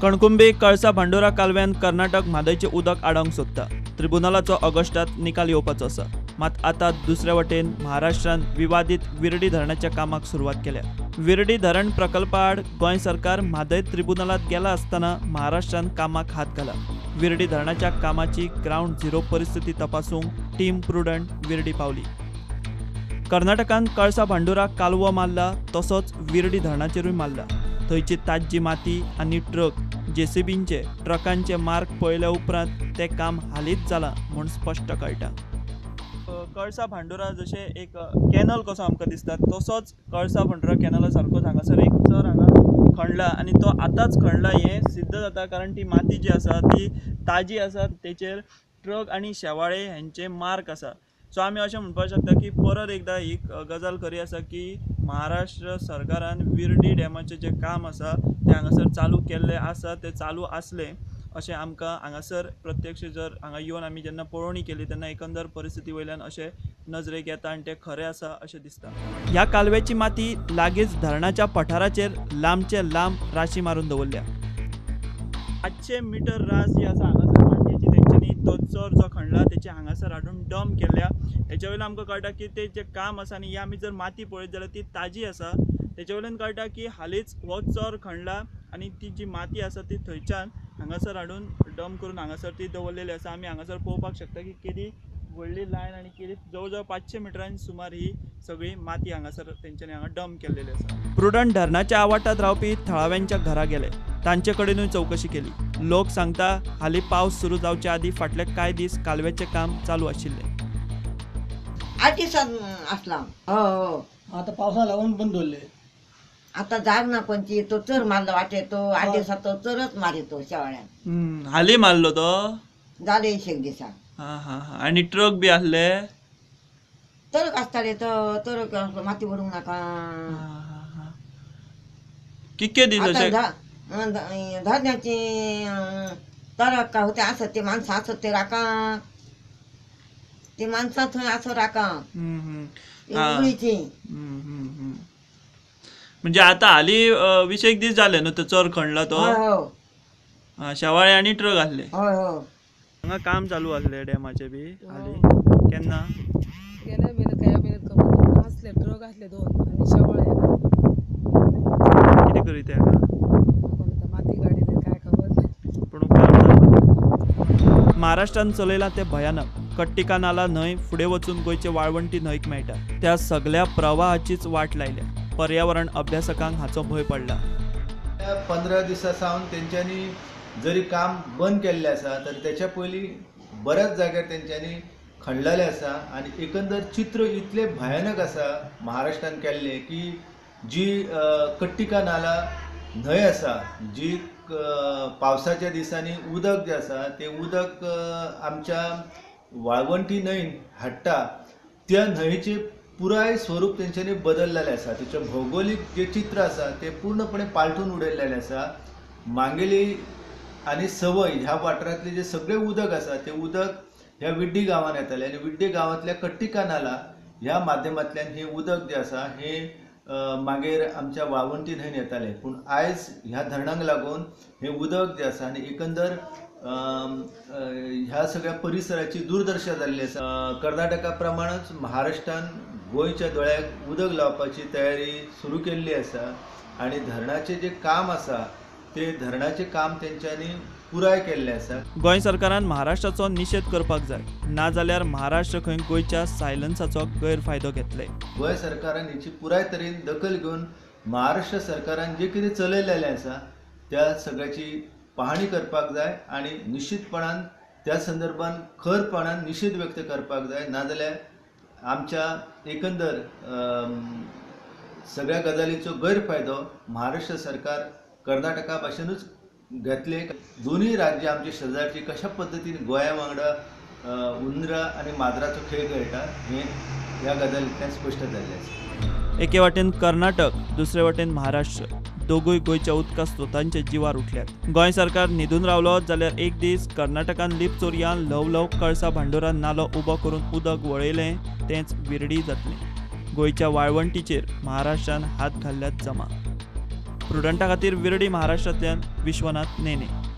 कणकुंबी कळसा भांडोरा कालव्यान कर्नाटक म्हादयचे उदक आडावंक सोदता। ट्रिब्युनलाचो ऑगस्टात निकाल येवपाचो आसा। मात आता दुसऱ्या वटेन महाराष्ट्रान विवादीत विरडी धरणाच्या कामाक सुरवात केल्या। विरडी धरण प्रकल्पा आड गोंय सरकार म्हादय ट्रिब्युनलात गेला आसतना महाराष्ट्रान कामाक हात घाला। विरडी धरणाच्या कामाची ग्राउंड झिरो परिस्थिती तपासूंक टीम प्रुडंट विरडी पावली। कर्नाटकान कळसा भांडोरा कालवो मारला तसोच विरडी धरणाचेरूय मारला। थंयची ताज्जी माती आनी ट्रक जेसीबींचे ट्रकांचे मार्ग पळयल्या उपरांत ते काम हालींच जालां म्हूण स्पश्ट कळटा। कळसा भांडोरा जशें एक कॅनल कसो आमकां दिसता तसोच कळसा भांडोरा कॅनला सारकोच हांगासर एक चर हांगा खणला आनी तो आतांच खणला हें सिद्ध जाता, कारण ती माती जी आसा ती ताजी आसा, तेचेर ट्रक आनी शेवाळे हेंचे मार्क आसा। सो आमी अशें म्हणपाक शकता की परत एकदां ही गजाल खरी आसा की महाराष्ट्र सरकारान विरडी डॅमाचें जें काम आसा तें हांगासर चालू केल्लें आसा, तें चालू आसलें अशें आमकां हांगासर प्रत्यक्ष जर हांगा येवन आमी जेन्ना पळोवणी केली तेन्ना एकंदर परिस्थिती वयल्यान अशें नजरेक येता आनी तें खरें आसा अशें दिसता। ह्या कालव्याची माती लागींच धरणाच्या पठाराचेर लांबचे लांब राशी मारून दवरल्या। 500 मिटर रास जी आसा हांगासर मातयेची तेंच्यांनी तो चर जो खणला तेचे हांगासर हाडून डंप केल्ल्या। हेच्या वयल्यान आमकां कळटा की तें जें काम आसा आनी ही आमी जर माती पळयत जाल्यार ती ताजी आसा। तेच्या वयल्यान कळटा की हालींच हो चर खणला आनी ती जी माती आसा ती थंयच्यान हांगासर हाडून डंप करून हांगासर ती दवरलेली आसा। आमी हांगासर पळोवपाक शकता की केदी व्हडली लायन आनी केदी जवळ जवळ 500 मिटरांनी सुमार ही सगळी माती हांगासर तेंच्यांनी हांगा डंप केल्लेली आसा। प्रुडंट धरणाच्या आवाठांत रावपी थळाव्यांच्या घरा गेले, तांचे कडेनूय चवकशी केली। लोक सांगता हालीं पावस सुरू जावचे आदीं फाटले कांय दीस कालव्याचें काम चालू आशिल्लें। 8 दिसात असला। हो आता पावसा लागून बंद दवरले। आता जाग ना कोणची तो चर मारला वाटे तो 8 दिसात तो चरच मारितो शेवाळ्यान। हालीं मारलो तो जाले 1 दिसा। हां हां हां आनी ट्रक बी आसले तरक आसताले तो तरक माती भरूंक नाका। कितके दीस अशे धरण्याची तरक का होते असत ते माणसं असत ते राका, ते माणसां थंय असं राका उगळीची। म्हणजे आता हालीं 20 दीस जाले न्हू तो चर खणला तो। शेवाळे आनी ट्रक आसले। हांगा काम चालू आसले डॅमाचे बी हालीं केन्ना गेल्या महिन्यात काय महिन्यात खबर असले ट्रक असले 2 आणि शेवाळे कितें करी ते हांगा माती गाडी काय खबर नाही पूण काम चालू। महाराष्ट्रान चलयलां तें भयानक। कट्टिका नाला न्हंय फुडें वचून गोंयचे वाळवंटी न्हंयक मेळटा, त्या सगळ्या प्रवाहाचीच वाट लायल्या। पर्यावरण अभ्यासकांक हाचो भंय पडला। 15 दिसां सावन तेंच्यांनी जरी काम बंद केल्लें आसा तर तेच्या पयलीं बऱ्याच जाग्यार तेंच्यांनी खणलेलें आसा आनी एकंदर चित्र इतलें भयानक आसा महाराष्ट्रान केल्लें की जी कट्टिका नाला न्हंय आसा जी पावसाच्या दिसांनी उदक जें आसा तें उदक आमच्या वाळवंटी न्हंयन हाडटा, त्या न्हंयचें पुराय स्वरूप तेंच्यांनी बदललेलें आसा। तेचें भौगोलीक जें चित्र आसा तें पूर्णपणे पालटून उडयल्लेलें आसा। मांगेली आनी सवय ह्या वाठारांतलें जें सगळें उदक आसा तें उदक ह्या विड्डी गांवांत येतालें आनी विड्डी गांवांतल्या कट्टिका नाला ह्या माध्यमांतल्यान हें उदक जें आसा हें मागीर आमच्या वाळवंटी न्हंयन येतालें। पूण आयज ह्या धरणाक लागून हें उदक जें आसा आनी एकंदर ह्या सगळ्या परिसराची दुर्दशा जाल्ली आसा। कर्नाटका प्रमाणच महाराष्ट्रान गोंयच्या दोळ्याक उदक लावपाची तयारी सुरू केल्ली आसा आनी धरणाचें जें काम आसा तें धरणाचें काम तेंच्यांनी पुराय केल्लें आसा। गोंय सरकारान महाराष्ट्राचो निशेध करपाक जाय, नाजाल्यार महाराष्ट्र खंय गोंयच्या सायलन्साचो गैरफायदो घेतले। गोंय सरकारान हेची पुराय तरेन दखल घेवन महाराष्ट्र सरकारान जें कितें चलयलेलें आसा त्या सगळ्याची पाहणी करपाक जाय आनी निश्चितपणान त्या संदर्भान खरपणान निशेध व्यक्त करपाक जाय, नाजाल्यार आमच्या एकंदर सगळ्या गजालीचो गैरफायदो महाराष्ट्र सरकार कर्नाटका भाशेनूच घेतले। दोनूय राज्यां आमची शेजारची कशा पद्दतीन गोंया वांगडा उंदरां आनी माजराचो खेळ खेळटा हें ह्या गजालींतल्यान स्पश्ट जाल्लें आसा। एके वाटेन कर्नाटक, दुसरे वाटेन महाराष्ट्र, दोगूय गोंयच्या उदका स्रोतांचे जिवार उठल्यात। गोंय सरकार न्हिदून रावलो जाल्यार एक दीस कर्नाटकान लिप चोरयान ल्हव ल्हव कळसा भांडोरा नालो उबो करून उदक वळयलें तेंच विरडी जातलें। गोंयच्या वाळवंटीचेर महाराष्ट्रान हात घाल्ल्यात जमा। प्रुडंटा खातीर विरडी महाराष्ट्रांतल्यान विश्वनाथ नेने.